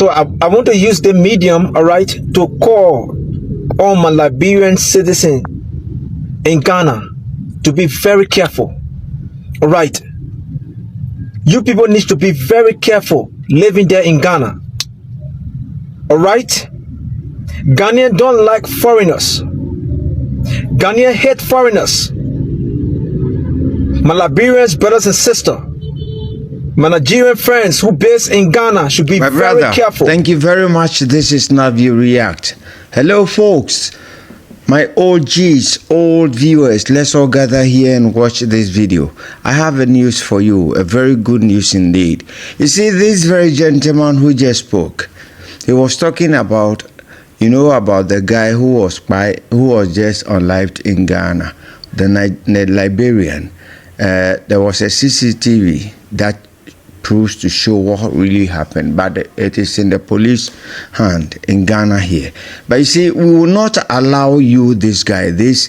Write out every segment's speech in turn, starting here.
So I want to use the medium, all right, to call all my Liberian citizens in Ghana to be very careful. All right, you people need to be very careful living there in Ghana. All right, Ghanaians don't like foreigners. Ghanaians hate foreigners. My Liberians brothers and sisters, my Nigerian friends who based in Ghana should be very careful. Thank you very much. This is Snapp-View React. Hello folks, my OGs, old viewers, let's all gather here and watch this video. I have a news for you, a very good news indeed. You see, this very gentleman who just spoke, he was talking about, you know, about the guy who was just unlived in Ghana, the Liberian. There was a CCTV that proves to show what really happened, but it is in the police hand in Ghana here. But you see, we will not allow you, this guy, this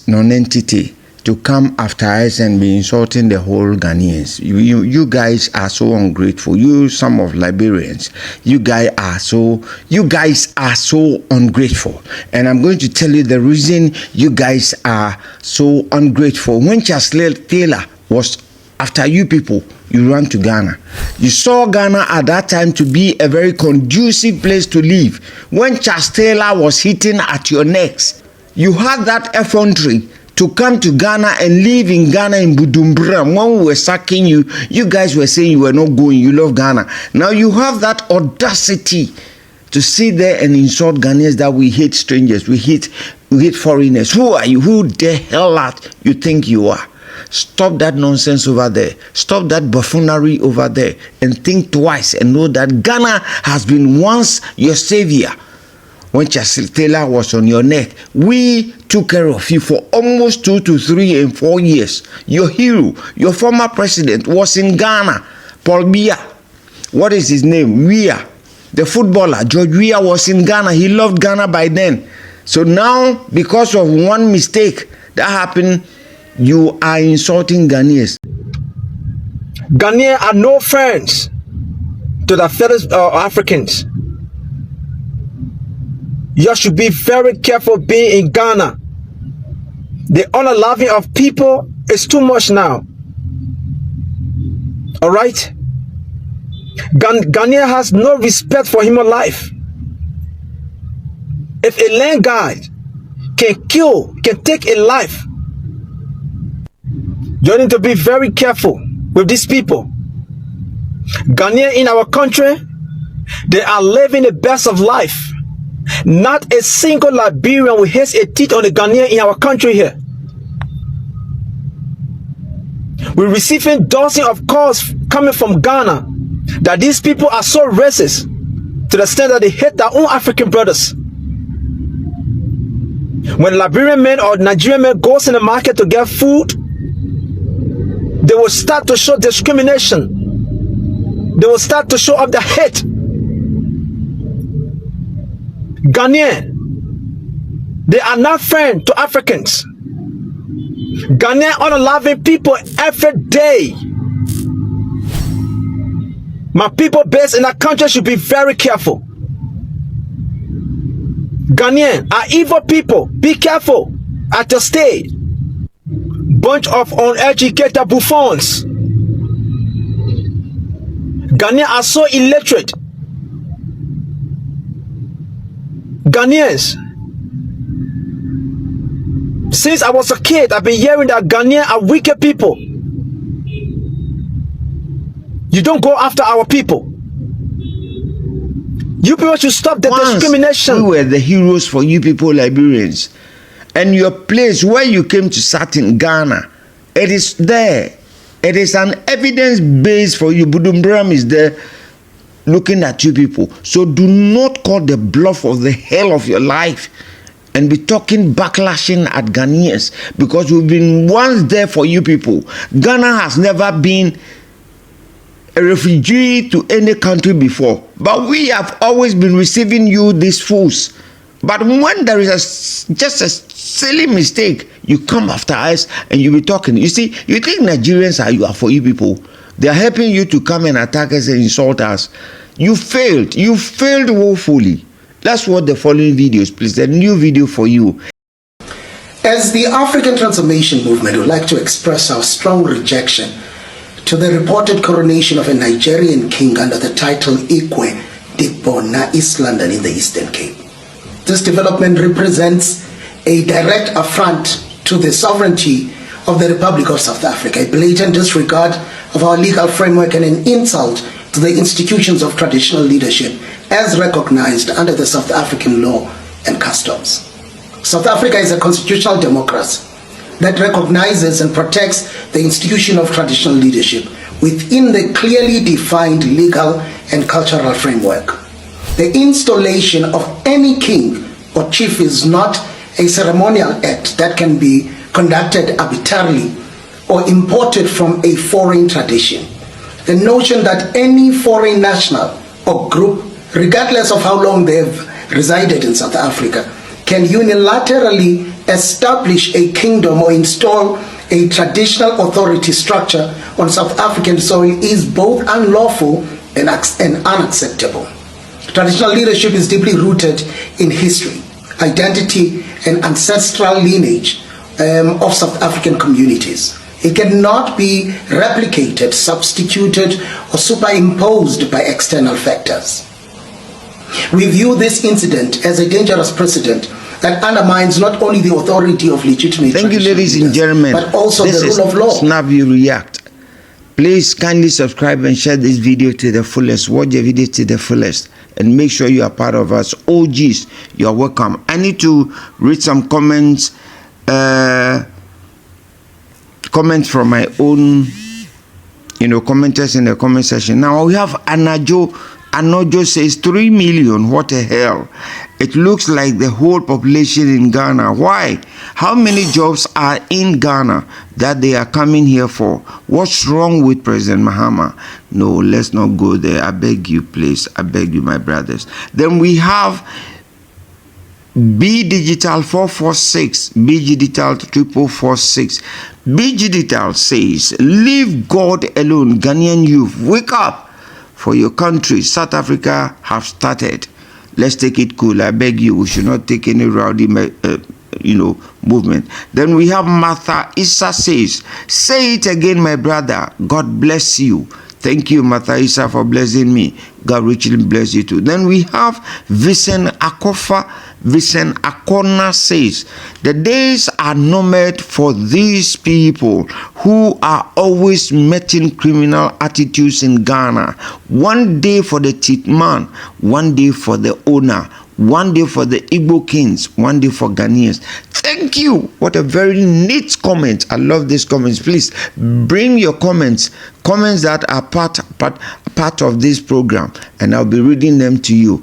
non-entity, to come after us and be insulting the whole Ghanaians. You guys are so ungrateful. You, some of Liberians, you guys are so ungrateful. And I'm going to tell you the reason you guys are so ungrateful. When Charles Taylor was after you people, you ran to Ghana. You saw Ghana at that time to be a very conducive place to live. When Charles Taylor was hitting at your necks, you had that effrontery to come to Ghana and live in Ghana in Buduburam. When we were sacking you, you guys were saying you were not going, you love Ghana. Now you have that audacity to sit there and insult Ghanaians that we hate strangers, we hate foreigners. Who are you? Who the hell you think you are? Stop that nonsense over there. Stop that buffoonery over there and think twice and know that Ghana has been once your savior. When Charles Taylor was on your neck, we took care of you for almost 2 to 3 and 4 years. Your hero, your former president, was in Ghana. Paul Biya, what is his name? Weah, the footballer, George Weah, was in Ghana. He loved Ghana by then. So now, because of one mistake that happened, you are insulting Ghanaians. Ghanaians are no friends to the fellow Africans. You should be very careful being in Ghana. The honor-loving of people is too much now. All right? Ghanaian has no respect for human life. If a land guard can take a life, you need to be very careful with these people. Ghanaians in our country, they are living the best of life. Not a single Liberian will hit a teeth on the Ghanaian in our country here. We're receiving dozens of calls coming from Ghana that these people are so racist to the extent that they hate their own African brothers. When Liberian men or Nigerian men goes in the market to get food, they will start to show discrimination. They will start to show up the hate. Ghanaian, they are not friends to Africans. Ghanaian are loving people every day. My people based in that country should be very careful. Ghanaian are evil people. Be careful at your stay. Bunch of uneducated buffoons. Ghanaians are so illiterate. Ghanaians, since I was a kid, I've been hearing that Ghanaians are wicked people. You don't go after our people. You people should stop the discrimination. We were the heroes for you people, Liberians. And your place where you came to start in Ghana, it is there. It is an evidence base for you. Buduburam is there looking at you people. So do not call the bluff of the hell of your life and be talking backlashing at Ghanaians, because we've been once there for you people. Ghana has never been a refugee to any country before, but we have always been receiving you, these fools. But when there is just a silly mistake, you come after us and you be talking. You see, you think Nigerians are for you people. They are helping you to come and attack us and insult us. You failed. You failed woefully. That's what the following videos, please. A new video for you. As the African Transformation Movement, we would like to express our strong rejection to the reported coronation of a Nigerian king under the title Ikwe Dikbo na East London in the Eastern Cape. This development represents a direct affront to the sovereignty of the Republic of South Africa, a blatant disregard of our legal framework and an insult to the institutions of traditional leadership as recognized under the South African law and customs. South Africa is a constitutional democracy that recognizes and protects the institution of traditional leadership within the clearly defined legal and cultural framework. The installation of any king or chief is not a ceremonial act that can be conducted arbitrarily or imported from a foreign tradition. The notion that any foreign national or group, regardless of how long they have resided in South Africa, can unilaterally establish a kingdom or install a traditional authority structure on South African soil is both unlawful and unacceptable. Traditional leadership is deeply rooted in history, identity, and ancestral lineage of South African communities. It cannot be replicated, substituted, or superimposed by external factors. We view this incident as a dangerous precedent that undermines not only the authority of legitimate Thank you, ladies and gentlemen. but also this the rule of law. Snapp-View React. Please kindly subscribe and share this video to the fullest. Watch the video to the fullest. And make sure you are part of us. OGs, you are welcome. I need to read some comments. Comments from my own, commenters in the comment section. Now we have Anojo says 3 million. What the hell? It looks like the whole population in Ghana. Why? How many jobs are in Ghana that they are coming here for? What's wrong with President Mahama? No, let's not go there. I beg you, please. I beg you, my brothers. Then we have B Digital 446, B Digital 4446. B Digital says, leave God alone, Ghanaian youth. Wake up for your country. South Africa have started. Let's take it cool. I beg you, we should not take any rowdy movement. Then we have Martha Issa says, say it again, my brother. God bless you. Thank you, Martha Issa, for blessing me. God richly bless you too. Then we have Vincent Akofa. Vincent Akona says, the days are numbered for these people who are always meeting criminal attitudes in Ghana. One day for the thief man, one day for the owner, one day for the Igbo kings, one day for Ghanaians. Thank you. What a very neat comment. I love these comments. Please bring your comments that are part of this program, and I'll be reading them to you.